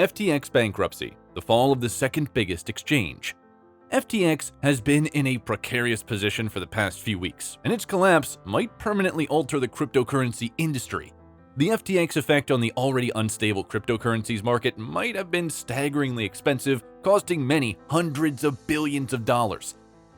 FTX bankruptcy, the fall of the second biggest exchange. FTX has been in a precarious position for the past few weeks, and its collapse might permanently alter the cryptocurrency industry. The FTX effect on the already unstable cryptocurrencies market might have been staggeringly expensive, costing many hundreds of billions of dollars.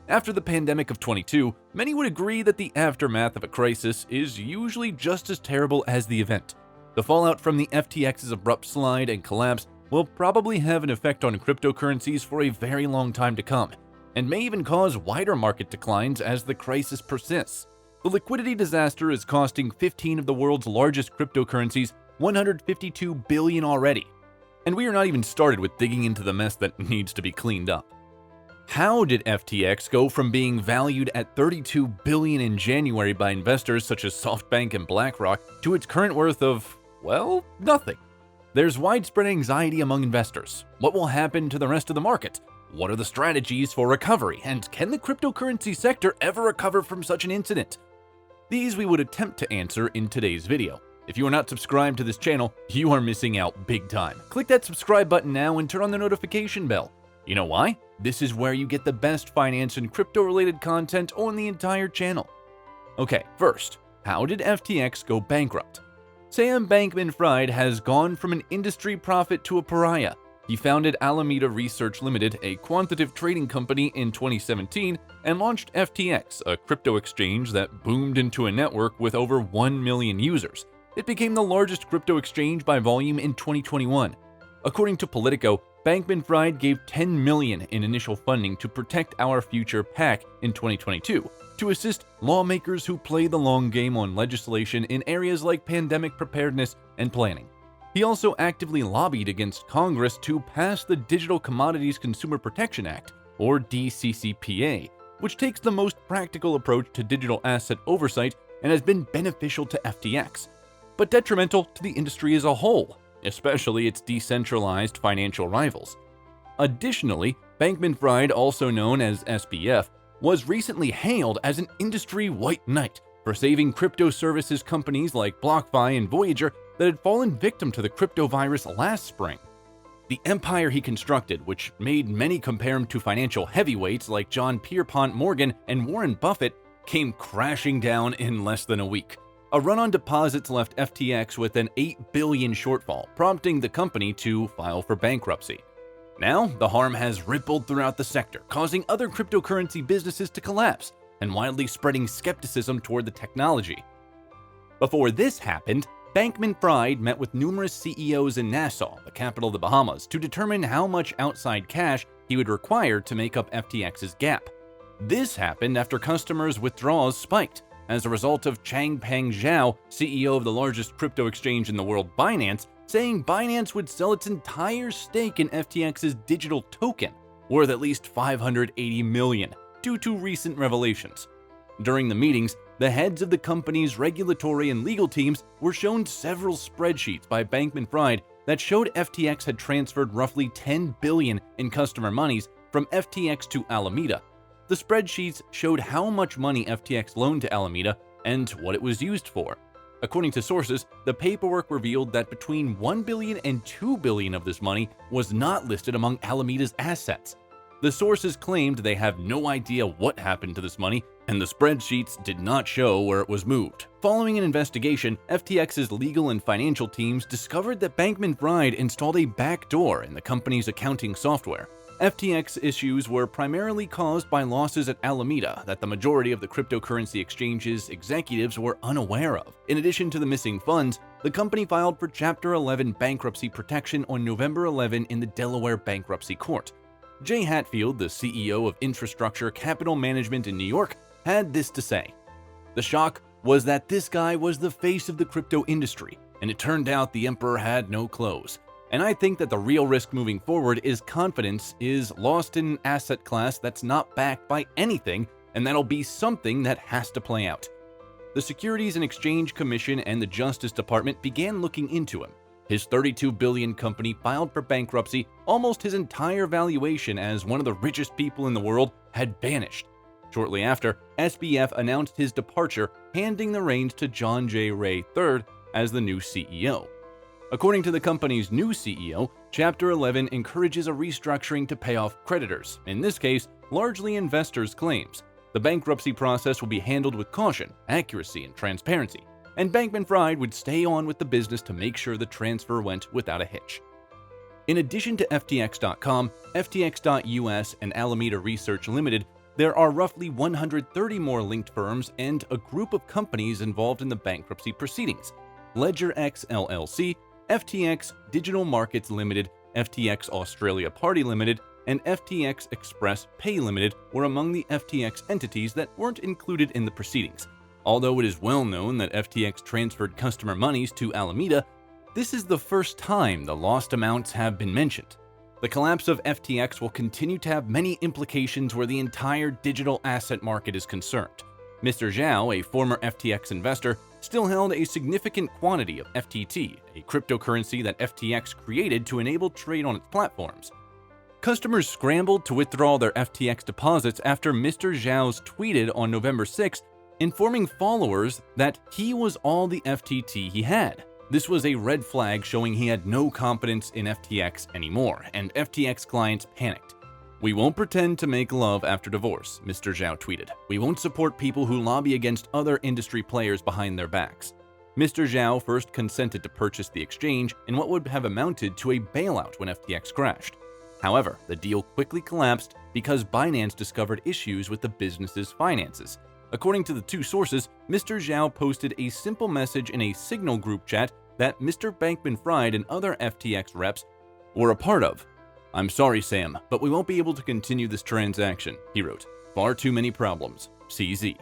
After the pandemic of 22, many would agree that the aftermath of a crisis is usually just as terrible as the event. The fallout from the FTX's abrupt slide and collapse will probably have an effect on cryptocurrencies for a very long time to come, and may even cause wider market declines as the crisis persists. The liquidity disaster is costing 15 of the world's largest cryptocurrencies $152 billion already. And we are not even started with digging into the mess that needs to be cleaned up. How did FTX go from being valued at $32 billion in January by investors such as SoftBank and BlackRock to its current worth of, well, nothing? There's widespread anxiety among investors. What will happen to the rest of the market? What are the strategies for recovery? And can the cryptocurrency sector ever recover from such an incident? These we would attempt to answer in today's video. If you are not subscribed to this channel, you are missing out big time. Click that subscribe button now and turn on the notification bell. You know why? This is where you get the best finance and crypto-related content on the entire channel. Okay, first, how did FTX go bankrupt? Sam Bankman-Fried has gone from an industry prophet to a pariah. He founded Alameda Research Limited, a quantitative trading company, in 2017 and launched FTX, a crypto exchange that boomed into a network with over 1 million users. It became the largest crypto exchange by volume in 2021. According to Politico, Bankman-Fried gave $10 million in initial funding to Protect Our Future PAC in 2022 to assist lawmakers who play the long game on legislation in areas like pandemic preparedness and planning. He also actively lobbied against Congress to pass the Digital Commodities Consumer Protection Act, or DCCPA, which takes the most practical approach to digital asset oversight and has been beneficial to FTX, but detrimental to the industry as a whole, especially its decentralized financial rivals. Additionally, Bankman-Fried, also known as SBF, was recently hailed as an industry white knight for saving crypto services companies like BlockFi and Voyager that had fallen victim to the crypto virus last spring. The empire he constructed, which made many compare him to financial heavyweights like John Pierpont Morgan and Warren Buffett, came crashing down in less than a week. A run on deposits left FTX with an $8 billion shortfall, prompting the company to file for bankruptcy. Now, the harm has rippled throughout the sector, causing other cryptocurrency businesses to collapse and wildly spreading skepticism toward the technology. Before this happened, Bankman-Fried met with numerous CEOs in Nassau, the capital of the Bahamas, to determine how much outside cash he would require to make up FTX's gap. This happened after customers' withdrawals spiked as a result of Changpeng Zhao, CEO of the largest crypto exchange in the world, Binance, saying Binance would sell its entire stake in FTX's digital token, worth at least $580 million, due to recent revelations. During the meetings, the heads of the company's regulatory and legal teams were shown several spreadsheets by Bankman-Fried that showed FTX had transferred roughly $10 billion in customer monies from FTX to Alameda. The spreadsheets showed how much money FTX loaned to Alameda and what it was used for. According to sources, the paperwork revealed that between $1 billion and $2 billion of this money was not listed among Alameda's assets. The sources claimed they have no idea what happened to this money, and the spreadsheets did not show where it was moved. Following an investigation, FTX's legal and financial teams discovered that Bankman-Fried installed a backdoor in the company's accounting software. FTX issues were primarily caused by losses at Alameda that the majority of the cryptocurrency exchange's executives were unaware of. In addition to the missing funds, the company filed for Chapter 11 bankruptcy protection on November 11 in the Delaware Bankruptcy Court. Jay Hatfield, the CEO of Infrastructure Capital Management in New York, had this to say: "The shock was that this guy was the face of the crypto industry, and it turned out the emperor had no clothes. And I think that the real risk moving forward is confidence is lost in an asset class that's not backed by anything, and that'll be something that has to play out." The Securities and Exchange Commission and the Justice Department began looking into him. His $32 billion company filed for bankruptcy. Almost his entire valuation as one of the richest people in the world had vanished. Shortly after, SBF announced his departure, handing the reins to John J. Ray III as the new CEO. According to the company's new CEO, Chapter 11 encourages a restructuring to pay off creditors, in this case, largely investors' claims. The bankruptcy process will be handled with caution, accuracy, and transparency, and Bankman-Fried would stay on with the business to make sure the transfer went without a hitch. In addition to FTX.com, FTX.US, and Alameda Research Limited, there are roughly 130 more linked firms and a group of companies involved in the bankruptcy proceedings. LedgerX LLC, FTX Digital Markets Limited, FTX Australia Party Limited, and FTX Express Pay Limited were among the FTX entities that weren't included in the proceedings. Although it is well known that FTX transferred customer monies to Alameda, this is the first time the lost amounts have been mentioned. The collapse of FTX will continue to have many implications where the entire digital asset market is concerned. Mr. Zhao, a former FTX investor, still held a significant quantity of FTT, a cryptocurrency that FTX created to enable trade on its platforms. Customers scrambled to withdraw their FTX deposits after Mr. Zhao's tweeted on November 6th, informing followers that he was all the FTT he had. This was a red flag showing he had no confidence in FTX anymore, and FTX clients panicked. "We won't pretend to make love after divorce," Mr. Zhao tweeted. "We won't support people who lobby against other industry players behind their backs." Mr. Zhao first consented to purchase the exchange in what would have amounted to a bailout when FTX crashed. However, the deal quickly collapsed because Binance discovered issues with the business's finances. According to the two sources, Mr. Zhao posted a simple message in a Signal group chat that Mr. Bankman-Fried and other FTX reps were a part of. "I'm sorry, Sam, but we won't be able to continue this transaction," he wrote. "Far too many problems. CZ."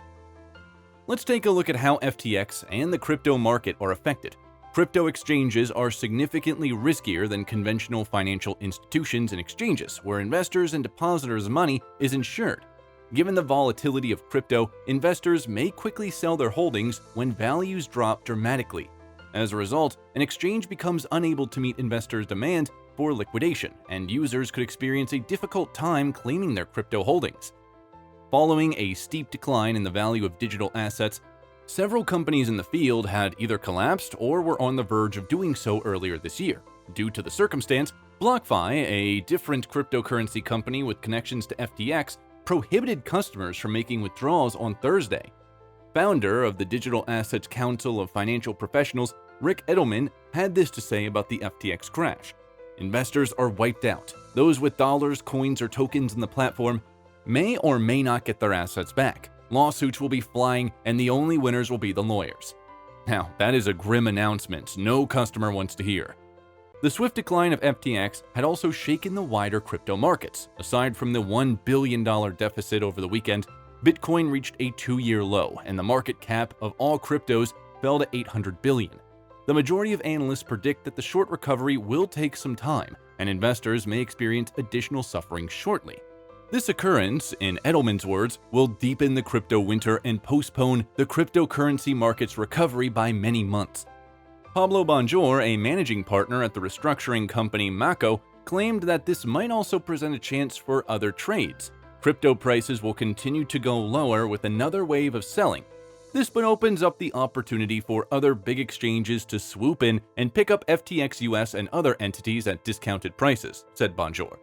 Let's take a look at how FTX and the crypto market are affected. Crypto exchanges are significantly riskier than conventional financial institutions and exchanges, where investors' and depositors' money is insured. Given the volatility of crypto, investors may quickly sell their holdings when values drop dramatically. As a result, an exchange becomes unable to meet investors' demand for liquidation, and users could experience a difficult time claiming their crypto holdings. Following a steep decline in the value of digital assets, several companies in the field had either collapsed or were on the verge of doing so earlier this year. Due to the circumstance, BlockFi, a different cryptocurrency company with connections to FTX, prohibited customers from making withdrawals on Thursday. Founder of the Digital Assets Council of Financial Professionals, Rick Edelman, had this to say about the FTX crash. "Investors are wiped out. Those with dollars, coins, or tokens in the platform may or may not get their assets back. Lawsuits will be flying, and the only winners will be the lawyers." Now, that is a grim announcement no customer wants to hear. The swift decline of FTX had also shaken the wider crypto markets. Aside from the $1 billion deficit over the weekend, Bitcoin reached a 2-year low, and the market cap of all cryptos fell to $800 billion. The majority of analysts predict that the short recovery will take some time, and investors may experience additional suffering shortly. This occurrence, in Edelman's words, will deepen the crypto winter and postpone the cryptocurrency market's recovery by many months. Pablo Bonjour, a managing partner at the restructuring company Mako, claimed that this might also present a chance for other trades. Crypto prices will continue to go lower with another wave of selling. This but opens up the opportunity for other big exchanges to swoop in and pick up FTX US and other entities at discounted prices, said Bonjour.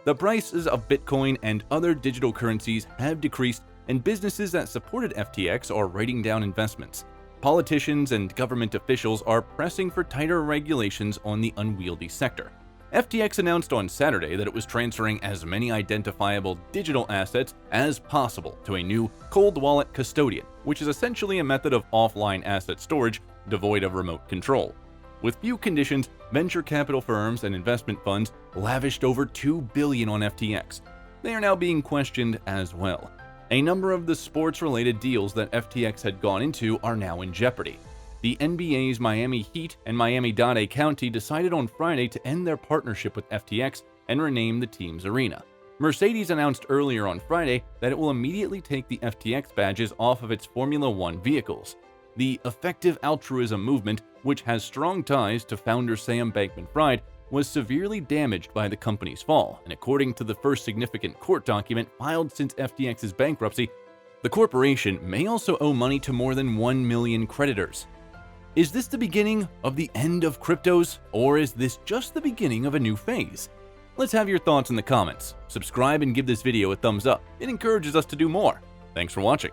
The prices of Bitcoin and other digital currencies have decreased, and businesses that supported FTX are writing down investments. Politicians and government officials are pressing for tighter regulations on the unwieldy sector. FTX announced on Saturday that it was transferring as many identifiable digital assets as possible to a new cold wallet custodian, which is essentially a method of offline asset storage devoid of remote control. With few conditions, venture capital firms and investment funds lavished over $2 billion on FTX. They are now being questioned as well. A number of the sports-related deals that FTX had gone into are now in jeopardy. The NBA's Miami Heat and Miami-Dade County decided on Friday to end their partnership with FTX and rename the team's arena. Mercedes announced earlier on Friday that it will immediately take the FTX badges off of its Formula One vehicles. The Effective Altruism movement, which has strong ties to founder Sam Bankman-Fried, was severely damaged by the company's fall, and according to the first significant court document filed since FTX's bankruptcy, the corporation may also owe money to more than 1 million creditors. Is this the beginning of the end of cryptos, or is this just the beginning of a new phase? Let's have your thoughts in the comments. Subscribe and give this video a thumbs up. It encourages us to do more. Thanks for watching.